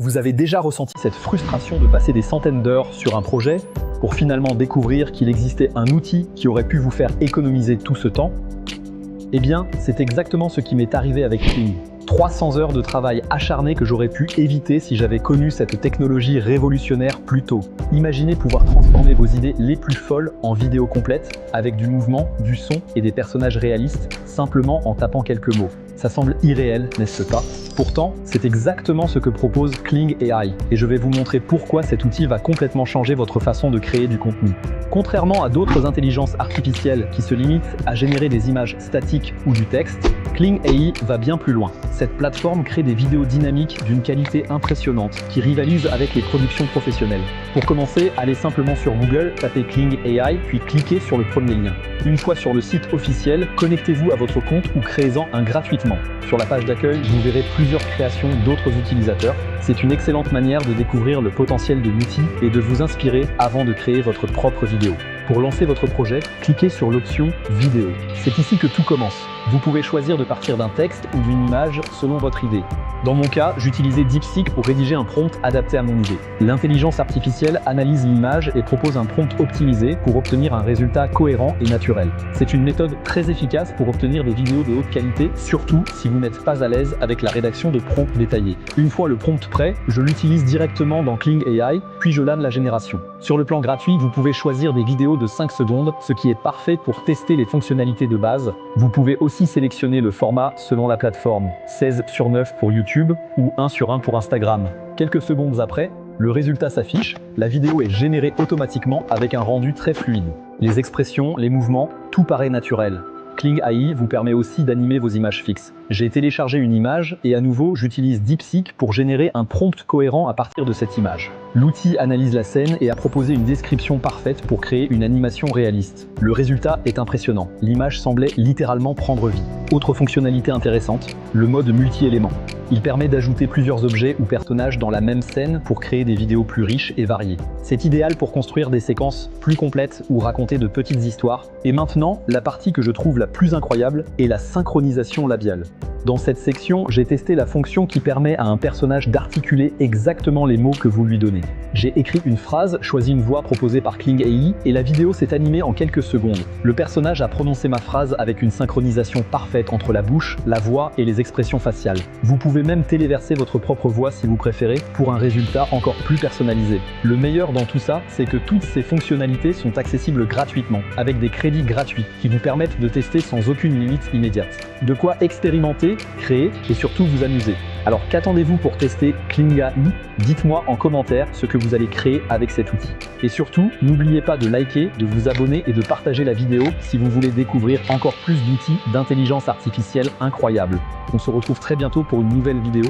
Vous avez déjà ressenti cette frustration de passer des centaines d'heures sur un projet pour finalement découvrir qu'il existait un outil qui aurait pu vous faire économiser tout ce temps? Eh bien, c'est exactement ce qui m'est arrivé avec Kling. 300 heures de travail acharné que j'aurais pu éviter si j'avais connu cette technologie révolutionnaire plus tôt. Imaginez pouvoir transformer vos idées les plus folles en vidéos complètes, avec du mouvement, du son et des personnages réalistes, simplement en tapant quelques mots. Ça semble irréel, n'est-ce pas? Pourtant, c'est exactement ce que propose Kling AI, et je vais vous montrer pourquoi cet outil va complètement changer votre façon de créer du contenu. Contrairement à d'autres intelligences artificielles qui se limitent à générer des images statiques ou du texte, Kling AI va bien plus loin. Cette plateforme crée des vidéos dynamiques d'une qualité impressionnante qui rivalisent avec les productions professionnelles. Pour commencer, allez simplement sur Google, tapez Kling AI, puis cliquez sur le premier lien. Une fois sur le site officiel, connectez-vous à votre compte ou créez-en un gratuitement. Sur la page d'accueil, vous verrez plusieurs créations d'autres utilisateurs. C'est une excellente manière de découvrir le potentiel de l'outil et de vous inspirer avant de créer votre propre vidéo. Pour lancer votre projet, cliquez sur l'option Vidéo. C'est ici que tout commence. Vous pouvez choisir de partir d'un texte ou d'une image selon votre idée. Dans mon cas, j'utilisais DeepSeek pour rédiger un prompt adapté à mon idée. L'intelligence artificielle analyse l'image et propose un prompt optimisé pour obtenir un résultat cohérent et naturel. C'est une méthode très efficace pour obtenir des vidéos de haute qualité, surtout si vous n'êtes pas à l'aise avec la rédaction de prompts détaillés. Une fois le prompt prêt, je l'utilise directement dans Kling AI, puis je lance la génération. Sur le plan gratuit, vous pouvez choisir des vidéos de 5 secondes, ce qui est parfait pour tester les fonctionnalités de base. Vous pouvez aussi sélectionner le format selon la plateforme, 16:9 pour YouTube ou 1:1 pour Instagram. Quelques secondes après, le résultat s'affiche, la vidéo est générée automatiquement avec un rendu très fluide. Les expressions, les mouvements, tout paraît naturel. Kling AI vous permet aussi d'animer vos images fixes. J'ai téléchargé une image et à nouveau j'utilise DeepSeek pour générer un prompt cohérent à partir de cette image. L'outil analyse la scène et a proposé une description parfaite pour créer une animation réaliste. Le résultat est impressionnant. L'image semblait littéralement prendre vie. Autre fonctionnalité intéressante, le mode multi-éléments. Il permet d'ajouter plusieurs objets ou personnages dans la même scène pour créer des vidéos plus riches et variées. C'est idéal pour construire des séquences plus complètes ou raconter de petites histoires. Et maintenant, la partie que je trouve la plus incroyable est la synchronisation labiale. Dans cette section, j'ai testé la fonction qui permet à un personnage d'articuler exactement les mots que vous lui donnez. J'ai écrit une phrase, choisi une voix proposée par Kling AI et la vidéo s'est animée en quelques secondes. Le personnage a prononcé ma phrase avec une synchronisation parfaite entre la bouche, la voix et les expressions faciales. Vous pouvez même téléverser votre propre voix si vous préférez pour un résultat encore plus personnalisé. Le meilleur dans tout ça, c'est que toutes ces fonctionnalités sont accessibles gratuitement, avec des crédits gratuits qui vous permettent de tester sans aucune limite immédiate. De quoi expérimenter, créer et surtout vous amuser. Alors qu'attendez-vous pour tester Kling AI? Dites-moi en commentaire ce que vous allez créer avec cet outil. Et surtout, n'oubliez pas de liker, de vous abonner et de partager la vidéo si vous voulez découvrir encore plus d'outils d'intelligence artificielle incroyables. On se retrouve très bientôt pour une nouvelle vidéo.